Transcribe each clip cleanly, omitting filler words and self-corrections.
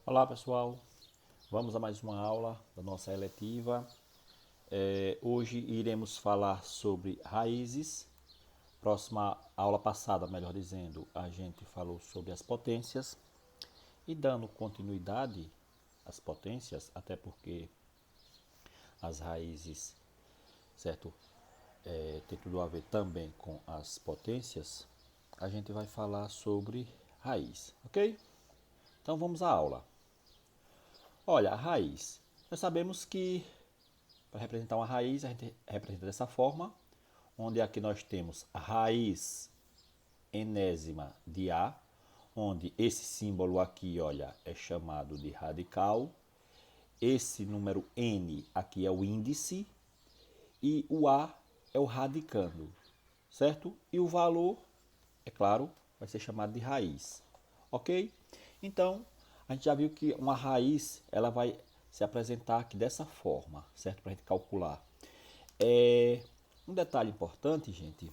Olá pessoal, vamos a mais uma aula da nossa eletiva. Hoje iremos falar sobre raízes. Próxima aula passada, melhor dizendo, a gente falou sobre as potências e dando continuidade às potências, até porque as raízes, certo, tem tudo a ver também com as potências. A gente vai falar sobre raiz, ok? Então vamos à aula. Olha, a raiz. Nós sabemos que para representar uma raiz, a gente representa dessa forma, onde aqui nós temos a raiz enésima de A, onde esse símbolo aqui, olha, é chamado de radical. Esse número N aqui é o índice e o A é o radicando, certo? E o valor, é claro, vai ser chamado de raiz, ok? Então, a gente já viu que uma raiz, ela vai se apresentar aqui dessa forma, certo? Para a gente calcular. Um detalhe importante, gente,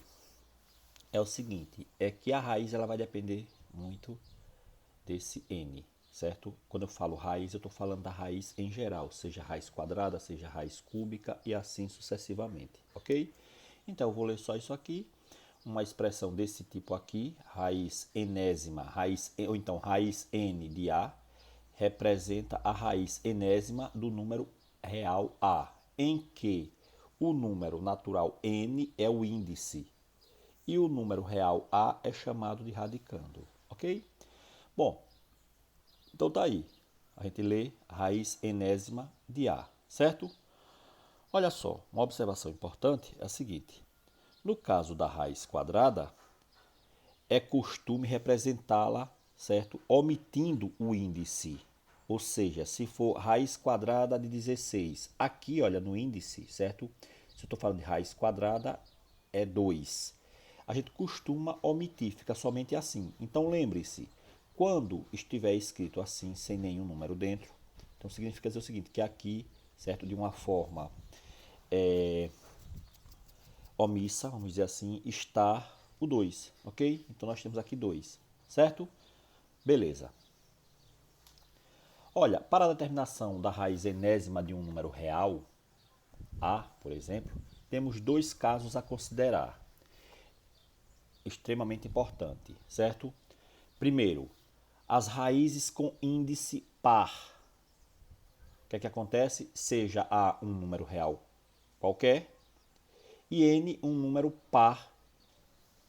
é o seguinte, é que a raiz ela vai depender muito desse n, certo? Quando eu falo raiz, eu estou falando da raiz em geral, seja raiz quadrada, seja raiz cúbica e assim sucessivamente, ok? Então eu vou ler só isso aqui, uma expressão desse tipo aqui, raiz enésima, ou então raiz n de a, representa a raiz enésima do número real a, em que o número natural n é o índice e o número real a é chamado de radicando, ok? Bom, então tá aí. A gente lê raiz enésima de a, certo? Olha só, uma observação importante é a seguinte. No caso da raiz quadrada, é costume representá-la, certo? Omitindo o índice. Ou seja, se for raiz quadrada de 16, aqui, olha, no índice, certo? Se eu estou falando de raiz quadrada, é 2. A gente costuma omitir, fica somente assim. Então lembre-se, quando estiver escrito assim, sem nenhum número dentro, então significa dizer o seguinte, que aqui, certo, de uma forma omissa, vamos dizer assim, está o 2, ok? Então nós temos aqui 2, certo? Beleza. Olha, para a determinação da raiz enésima de um número real, A, por exemplo, temos dois casos a considerar, extremamente importante, certo? Primeiro, as raízes com índice par. O que é que acontece? Seja A um número real qualquer e N um número par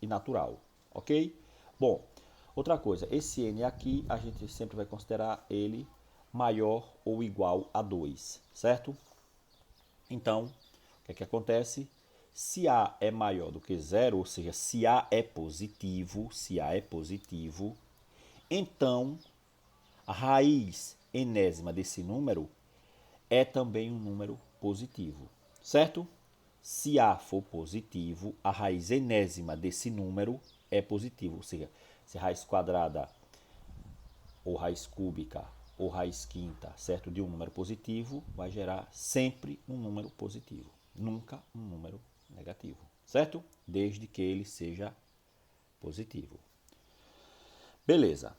e natural, ok? Bom, outra coisa, esse n aqui a gente sempre vai considerar ele maior ou igual a 2, certo? Então, o que é que acontece? Se A é maior do que zero, ou seja, se A é positivo, então a raiz enésima desse número é também um número positivo, certo? Se A for positivo, a raiz enésima desse número é positivo, ou seja, se raiz quadrada ou raiz cúbica ou raiz quinta, certo, de um número positivo, vai gerar sempre um número positivo, nunca um número negativo, certo? Desde que ele seja positivo. Beleza.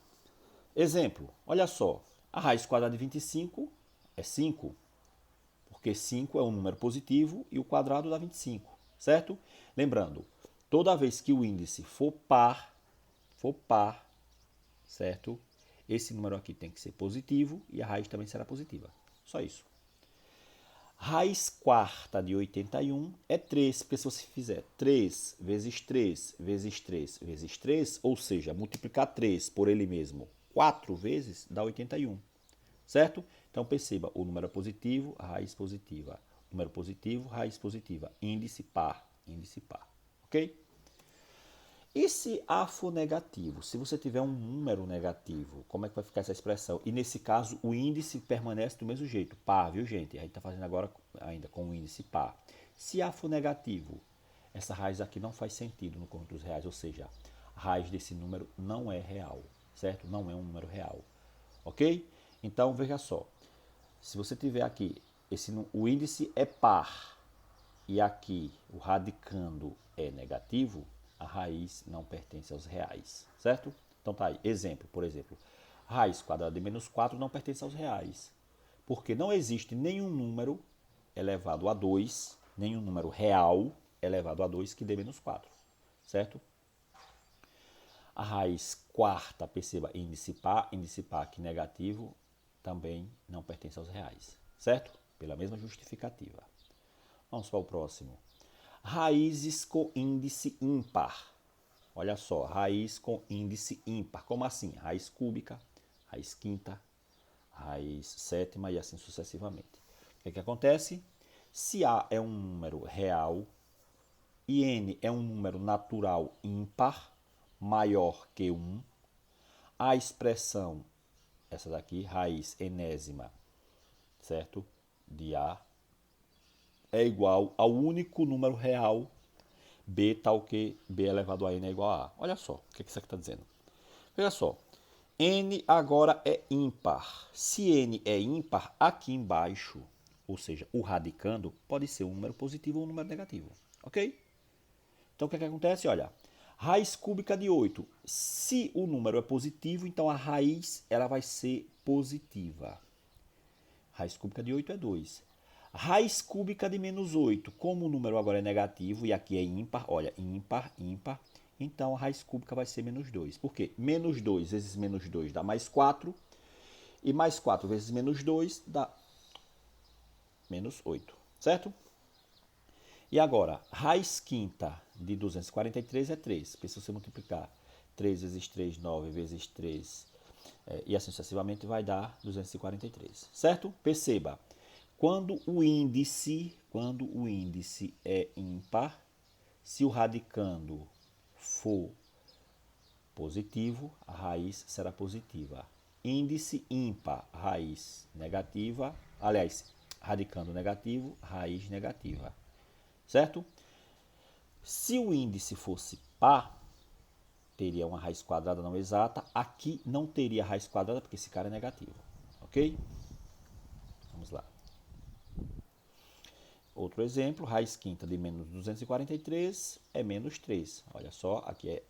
Exemplo, olha só, a raiz quadrada de 25 é 5, porque 5 é um número positivo e o quadrado dá 25, certo? Lembrando, toda vez que o índice for par, certo? Esse número aqui tem que ser positivo e a raiz também será positiva. Só isso. Raiz quarta de 81 é 3, porque se você fizer 3 vezes 3 vezes 3 vezes 3, ou seja, multiplicar 3 por ele mesmo 4 vezes, dá 81, certo? Então perceba, o número positivo, a raiz positiva. Número positivo, raiz positiva. Índice par, ok? E se A for negativo? Se você tiver um número negativo, como é que vai ficar essa expressão? E nesse caso, o índice permanece do mesmo jeito, par, viu gente? A gente está fazendo agora ainda com o índice par. Se A for negativo, essa raiz aqui não faz sentido no conjunto dos reais, ou seja, a raiz desse número não é real, certo? Não é um número real, ok? Então, veja só, se você tiver aqui, o índice é par, e aqui o radicando é negativo, a raiz não pertence aos reais, certo? Então tá aí, exemplo, por exemplo, Raiz quadrada de menos 4 não pertence aos reais, porque não existe nenhum número elevado a 2, nenhum número real elevado a 2 que dê menos 4, certo? A raiz quarta, perceba, índice par aqui negativo, também não pertence aos reais, certo? Pela mesma justificativa. Vamos para o próximo. Raízes com índice ímpar. Olha só, raiz com índice ímpar. Como assim? Raiz cúbica, raiz quinta, raiz sétima e assim sucessivamente. O que acontece? Se A é um número real e N é um número natural ímpar, maior que 1, a expressão, essa daqui, raiz enésima, certo? De A, é igual ao único número real B tal que B elevado a N é igual a A. Olha só, o que isso aqui está dizendo? Veja só, N agora é ímpar. Se N é ímpar, aqui embaixo, ou seja, o radicando, pode ser um número positivo ou um número negativo, ok? Então o que acontece? Olha, raiz cúbica de 8. Se o número é positivo, então a raiz ela vai ser positiva. Raiz cúbica de 8 é 2. Raiz cúbica de menos 8. Como o número agora é negativo e aqui é ímpar, olha, ímpar, ímpar, então a raiz cúbica vai ser menos 2. Por quê? Menos 2 vezes menos 2 dá mais 4. E mais 4 vezes menos 2 dá menos 8, certo? E agora, raiz quinta de 243 é 3. Porque se você multiplicar 3 vezes 3, 9 vezes 3, e assim sucessivamente, vai dar 243, certo? Perceba, quando o índice é ímpar, se o radicando for positivo, a raiz será positiva. Índice ímpar, raiz negativa, aliás, radicando negativo, raiz negativa, certo? Se o índice fosse par, teria uma raiz quadrada não exata. Aqui não teria raiz quadrada porque esse cara é negativo, ok? Vamos lá. Outro exemplo, raiz quinta de menos 243 é menos 3. Olha só, aqui é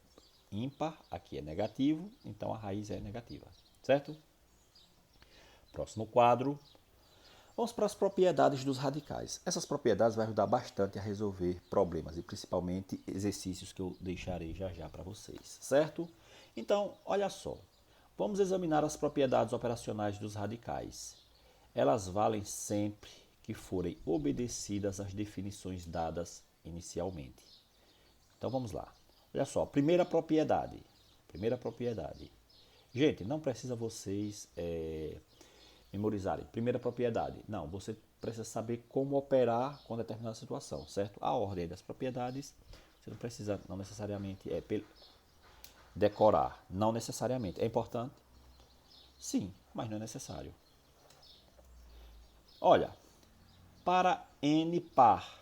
ímpar, aqui é negativo, então a raiz é negativa, certo? Próximo quadro. Vamos para as propriedades dos radicais. Essas propriedades vão ajudar bastante a resolver problemas e principalmente exercícios que eu deixarei já já para vocês, certo? Então, olha só. Vamos examinar as propriedades operacionais dos radicais. Elas valem sempre que forem obedecidas às definições dadas inicialmente. Então vamos lá. Olha só, primeira propriedade. Gente, não precisa vocês memorizarem. Primeira propriedade. Não, você precisa saber como operar com determinada situação, certo? A ordem das propriedades, você não precisa, não necessariamente, decorar. Não necessariamente. É importante? Sim, mas não é necessário. Olha, para N par,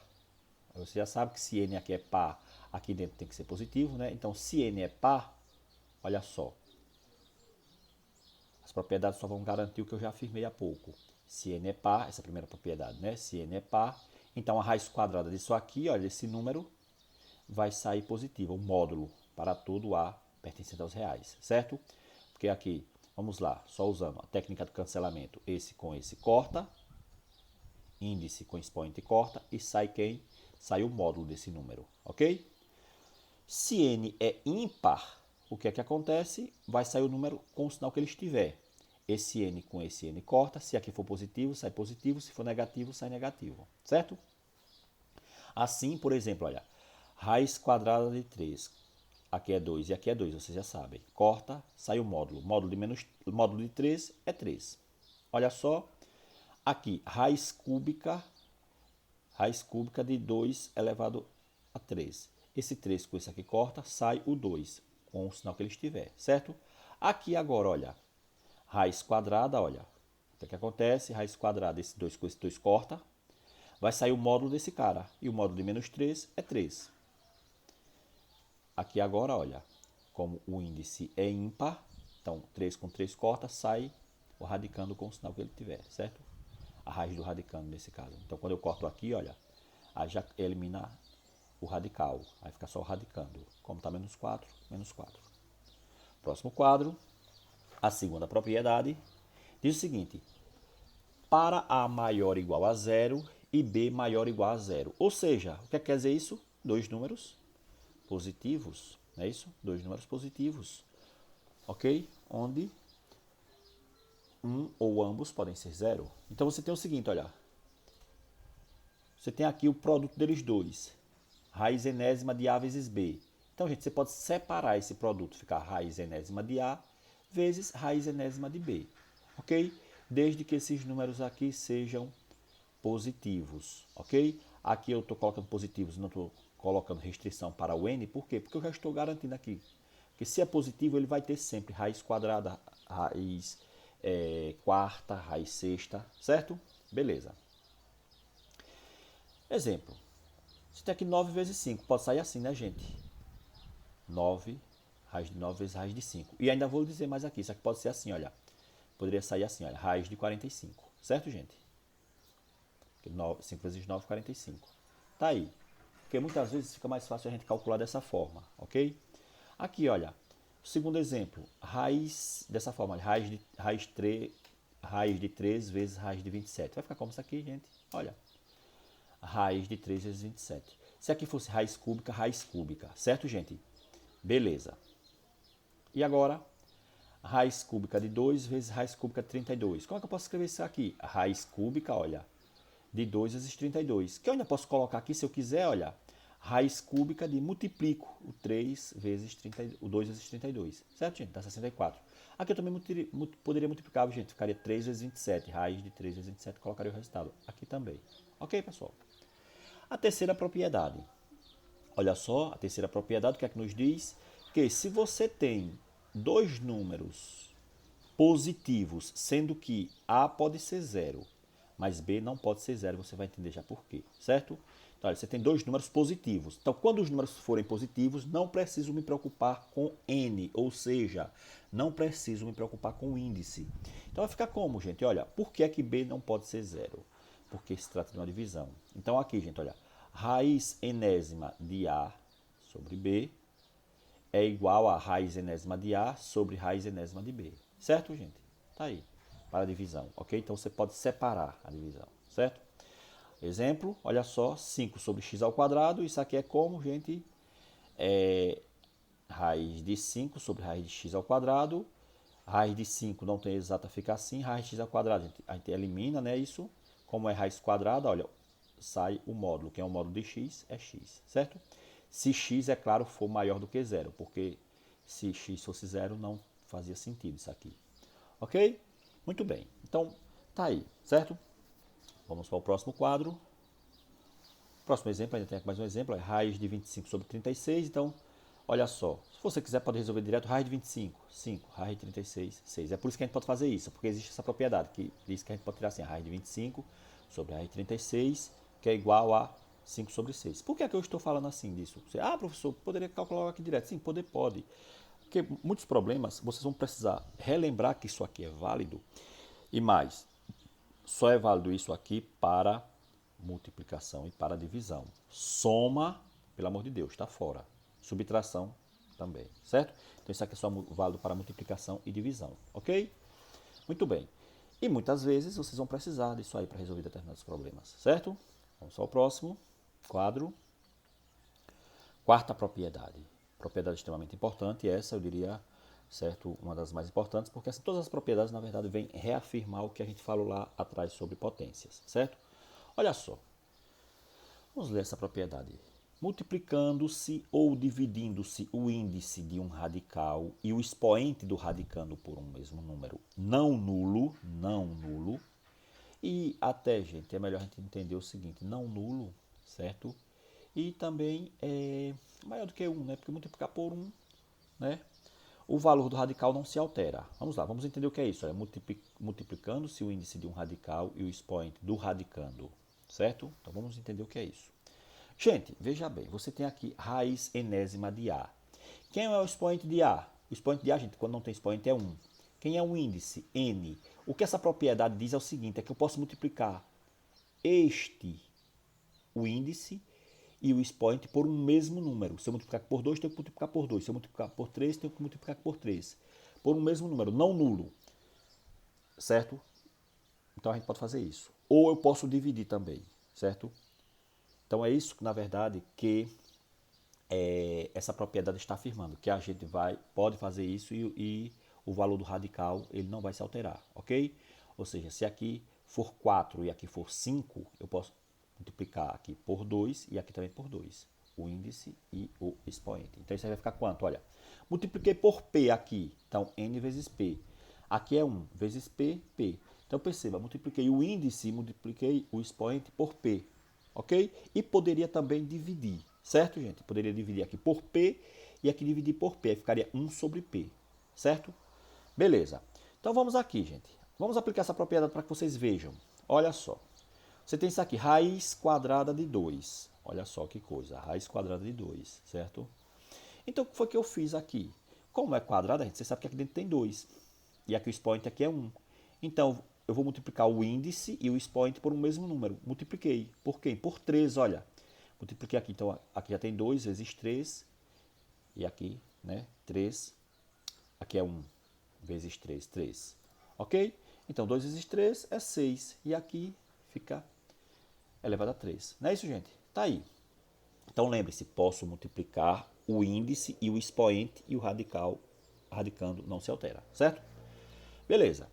você já sabe que se N aqui é par, aqui dentro tem que ser positivo, né? Então, se N é par, olha só. As propriedades só vão garantir o que eu já afirmei há pouco. Se N é par, essa é a primeira propriedade, né? Se N é par, então a raiz quadrada disso aqui, olha, esse número vai sair positiva, o módulo para todo A pertencente aos reais, certo? Porque aqui, vamos lá, só usando a técnica do cancelamento, esse com esse corta, índice com expoente corta, e sai quem? Sai o módulo desse número, ok? Se N é ímpar, o que é que acontece? Vai sair o número com o sinal que ele estiver. Esse N com esse N corta, se aqui for positivo, sai positivo, se for negativo, sai negativo, certo? Assim, por exemplo, olha, raiz quadrada de 3, aqui é 2 e aqui é 2, vocês já sabem. Corta, sai o módulo. Módulo de 3 é 3. Olha só, aqui, raiz cúbica de 2 elevado a 3. Esse 3 com esse aqui corta, sai o 2, com o sinal que ele estiver, certo? Aqui agora, olha, raiz quadrada, olha, o que acontece? Raiz quadrada, esse 2 com esse 2 corta, vai sair o módulo desse cara, e o módulo de menos 3 é 3. Aqui agora, olha, como o índice é ímpar, então 3 com 3 corta, sai o radicando com o sinal que ele tiver, certo? A raiz do radicando nesse caso. Então quando eu corto aqui, olha, aí já elimina o radical, aí fica só o radicando. Como está menos 4, menos 4. Próximo quadro. A segunda propriedade diz o seguinte: para A maior ou igual a zero e B maior ou igual a zero. Ou seja, o que quer dizer isso? Dois números positivos, não é isso? Dois números positivos, ok? Onde um ou ambos podem ser zero. Então você tem o seguinte, olha. Você tem aqui o produto deles dois. Raiz enésima de A vezes B. Então, gente, você pode separar esse produto, ficar raiz enésima de A vezes raiz enésima de B. Ok? Desde que esses números aqui sejam positivos. Ok? Aqui eu estou colocando positivos, não estou colocando restrição para o N. Por quê? Porque eu já estou garantindo aqui que se é positivo, ele vai ter sempre raiz quadrada, raiz quarta, raiz sexta, certo? Beleza. Exemplo. Você tem aqui 9 vezes 5. Pode sair assim, né, gente? 9, raiz de 9 vezes raiz de 5. E ainda vou dizer mais aqui. Isso aqui pode ser assim, olha. Poderia sair assim, olha. Raiz de 45. Certo, gente? 5 vezes 9, 45. Tá aí. Porque muitas vezes fica mais fácil a gente calcular dessa forma, ok? Aqui, olha. Segundo exemplo. Raiz dessa forma. Olha, raiz de 3 vezes raiz de 27. Vai ficar como isso aqui, gente? Olha. Raiz de 3 vezes 27. Se aqui fosse raiz cúbica, certo, gente? Beleza. E agora, raiz cúbica de 2 vezes raiz cúbica de 32. Como é que eu posso escrever isso aqui? A raiz cúbica, olha, de 2 vezes 32. Que eu ainda posso colocar aqui, se eu quiser, olha, raiz cúbica de multiplico o 3 vezes 30, o 2 vezes 32. Certo, gente? Dá 64. Aqui eu também poderia multiplicar, gente. Ficaria 3 vezes 27. Raiz de 3 vezes 27, colocaria o resultado. Aqui também. Ok, pessoal? A terceira propriedade. Olha só, a terceira propriedade, o que é que nos diz? Que se você tem dois números positivos, sendo que A pode ser zero, mas B não pode ser zero, você vai entender já por quê, certo? Então, olha, você tem dois números positivos. Então, quando os números forem positivos, não preciso me preocupar com N, ou seja, não preciso me preocupar com o índice. Então, vai ficar como, gente? Olha, por que é que B não pode ser zero? Porque se trata de uma divisão. Então, aqui, gente, olha, raiz enésima de A sobre B é igual a raiz enésima de A sobre raiz enésima de B. Certo, gente? Tá aí, para a divisão, ok? Então você pode separar a divisão, certo? Exemplo, olha só, 5 sobre x ao quadrado, isso aqui é como, gente? Raiz de 5 sobre raiz de x ao quadrado. Raiz de 5 não tem exata, fica assim. Raiz de x ao quadrado, a gente elimina, né? Isso, como é raiz quadrada, olha, sai o módulo, que é o módulo de x, é x, certo? Se x, é claro, for maior do que zero, porque se x fosse zero, não fazia sentido isso aqui. Ok? Muito bem. Então, tá aí, certo? Vamos para o próximo quadro. Próximo exemplo, ainda tem aqui mais um exemplo, é raiz de 25 sobre 36. Então, olha só, se você quiser pode resolver direto, raiz de 25, 5, raiz de 36, 6. É por isso que a gente pode fazer isso, porque existe essa propriedade que diz que a gente pode tirar assim, a raiz de 25 sobre a raiz de 36, que é igual a 5 sobre 6. Por que é que eu estou falando assim disso? Você, professor, poderia calcular aqui direto? Sim, pode. Porque muitos problemas, vocês vão precisar relembrar que isso aqui é válido. E mais, só é válido isso aqui para multiplicação e para divisão. Soma, pelo amor de Deus, está fora. Subtração também, certo? Então isso aqui é só válido para multiplicação e divisão, ok? Muito bem. E muitas vezes vocês vão precisar disso aí para resolver determinados problemas, certo? Vamos ao próximo quadro. Quarta propriedade. Propriedade extremamente importante, essa eu diria, certo, uma das mais importantes, porque assim, todas as propriedades, na verdade, vêm reafirmar o que a gente falou lá atrás sobre potências, certo? Olha só, vamos ler essa propriedade. Multiplicando-se ou dividindo-se o índice de um radical e o expoente do radicando por um mesmo número não nulo, e até, gente, é melhor a gente entender o seguinte, não nulo, certo? E também é maior do que 1, né? Porque multiplicar por 1, né? O valor do radical não se altera. Vamos lá, vamos entender o que é isso. Multiplicando-se o índice de um radical e o expoente do radicando, certo? Então vamos entender o que é isso. Gente, veja bem, você tem aqui raiz enésima de A. Quem é o expoente de A? O expoente de A, gente, quando não tem expoente é 1. Quem é o índice? N. O que essa propriedade diz é o seguinte, é que eu posso multiplicar o índice e o expoente por um mesmo número. Se eu multiplicar por 2, tenho que multiplicar por 2. Se eu multiplicar por 3, tenho que multiplicar por 3. por um mesmo número, não nulo, certo? Então a gente pode fazer isso. Ou eu posso dividir também, certo? Então é isso, na verdade, que essa propriedade está afirmando, que a gente pode fazer isso e o valor do radical ele não vai se alterar, ok? Ou seja, se aqui for 4 e aqui for 5, eu posso multiplicar aqui por 2 e aqui também por 2, o índice e o expoente. Então isso aí vai ficar quanto? Olha, multipliquei por P aqui, então N vezes P. Aqui é 1 vezes P, P. Então perceba, multipliquei o índice, multipliquei o expoente por P, ok? E poderia também dividir, certo, gente? Poderia dividir aqui por P e aqui dividir por P, aí ficaria 1 sobre P, certo? Beleza. Então vamos aqui, gente. Vamos aplicar essa propriedade para que vocês vejam. Olha só. Você tem isso aqui, raiz quadrada de 2. Olha só que coisa, raiz quadrada de 2, certo? Então, o que foi que eu fiz aqui? Como é quadrada, você sabe que aqui dentro tem 2. E aqui o expoente aqui é 1. Então, eu vou multiplicar o índice e o expoente por um mesmo número. Multipliquei. Por quê? Por 3, olha. Multipliquei aqui, então aqui já tem 2 vezes 3. E aqui, né, 3. Aqui é 1 vezes 3, 3. Ok? Então, 2 vezes 3 é 6. E aqui fica elevado a 3. Não é isso, gente? Tá aí. Então, lembre-se, posso multiplicar o índice e o expoente e o radical, radicando, não se altera, certo? Beleza.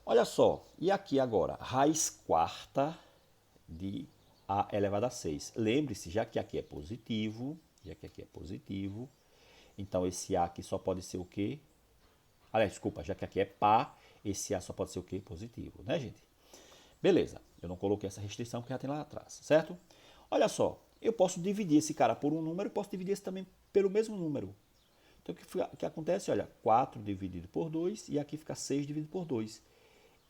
Olha só, e aqui agora, raiz quarta de a elevado a 6. Lembre-se, já que aqui é positivo, então esse a aqui só pode ser o quê? Aliás, desculpa, já que aqui é par, esse a só pode ser o quê? Positivo, né, gente? Beleza, eu não coloquei essa restrição porque já tem lá atrás, certo? Olha só, eu posso dividir esse cara por um número e posso dividir esse também pelo mesmo número. Então o que acontece? Olha, 4 dividido por 2 e aqui fica 6 dividido por 2.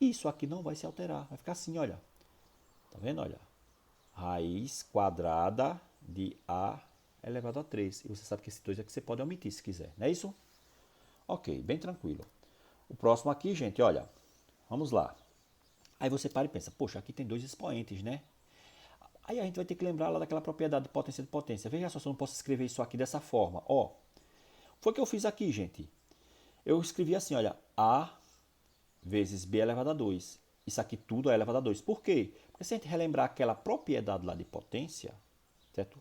Isso aqui não vai se alterar, vai ficar assim, olha. Tá vendo? Olha, raiz quadrada de a elevado a 3. E você sabe que esse 2 aqui você pode omitir se quiser, não é isso? Ok, bem tranquilo. O próximo aqui, gente, olha, vamos lá. Aí você para e pensa, poxa, aqui tem 2 expoentes, né? Aí a gente vai ter que lembrar lá daquela propriedade de potência de potência. Veja só se eu não posso escrever isso aqui dessa forma. Ó, foi o que eu fiz aqui, gente. Eu escrevi assim, olha, A vezes B elevado a 2. Isso aqui tudo é elevado a 2. Por quê? Porque se a gente relembrar aquela propriedade lá de potência, certo?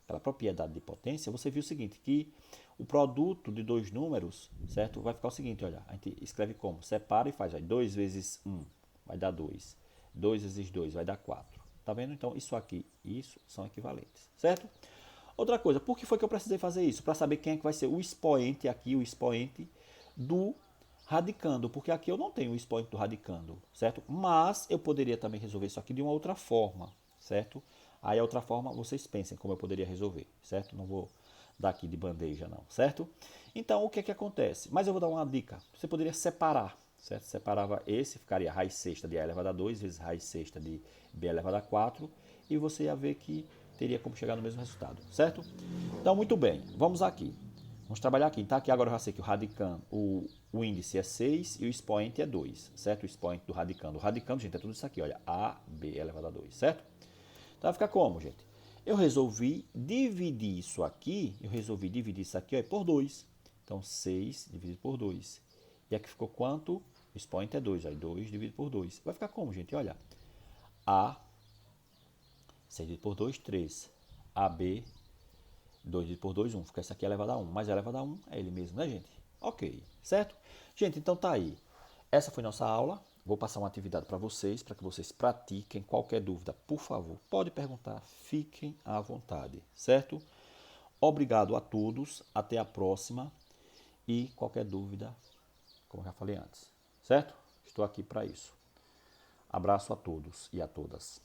Aquela propriedade de potência, você viu o seguinte, que o produto de dois números, certo? Vai ficar o seguinte, olha, a gente escreve como? Separa e faz, olha, 2 vezes 1 vai dar 2. 2 vezes 2 vai dar 4. Tá vendo? Então, isso aqui e isso são equivalentes, certo? Outra coisa, por que foi que eu precisei fazer isso? Para saber quem é que vai ser o expoente aqui, o expoente do radicando, porque aqui eu não tenho o expoente do radicando, certo? Mas eu poderia também resolver isso aqui de uma outra forma, certo? Aí a outra forma, vocês pensem como eu poderia resolver, certo? Não vou dar aqui de bandeja não, certo? Então, o que é que acontece? Mas eu vou dar uma dica. Você poderia separar, certo? Separava esse, ficaria raiz sexta de a elevado a 2 vezes raiz sexta de b elevado a 4, e você ia ver que teria como chegar no mesmo resultado, certo? Então, muito bem, vamos aqui. Vamos trabalhar aqui. Então, aqui agora eu já sei que o radicando, o índice é 6 e o expoente é 2, certo? O expoente do radicando. O radicando, gente, é tudo isso aqui, olha, AB elevado a 2, certo? Então, vai ficar como, gente? Eu resolvi dividir isso aqui, ó, por 2. Então, 6 dividido por 2. E aqui ficou quanto? O expoente é 2, aí 2 dividido por 2. Vai ficar como, gente? Olha, A, 6 dividido por 2, 3. AB, 2 dividido por 2, 1. Fica isso aqui elevado a 1. Mas elevado a 1 é ele mesmo, né, gente? Ok, certo? Gente, então tá aí. Essa foi nossa aula. Vou passar uma atividade para que vocês pratiquem. Qualquer dúvida, por favor, pode perguntar. Fiquem à vontade, certo? Obrigado a todos. Até a próxima. E qualquer dúvida, como já falei antes, certo? Estou aqui para isso. Abraço a todos e a todas.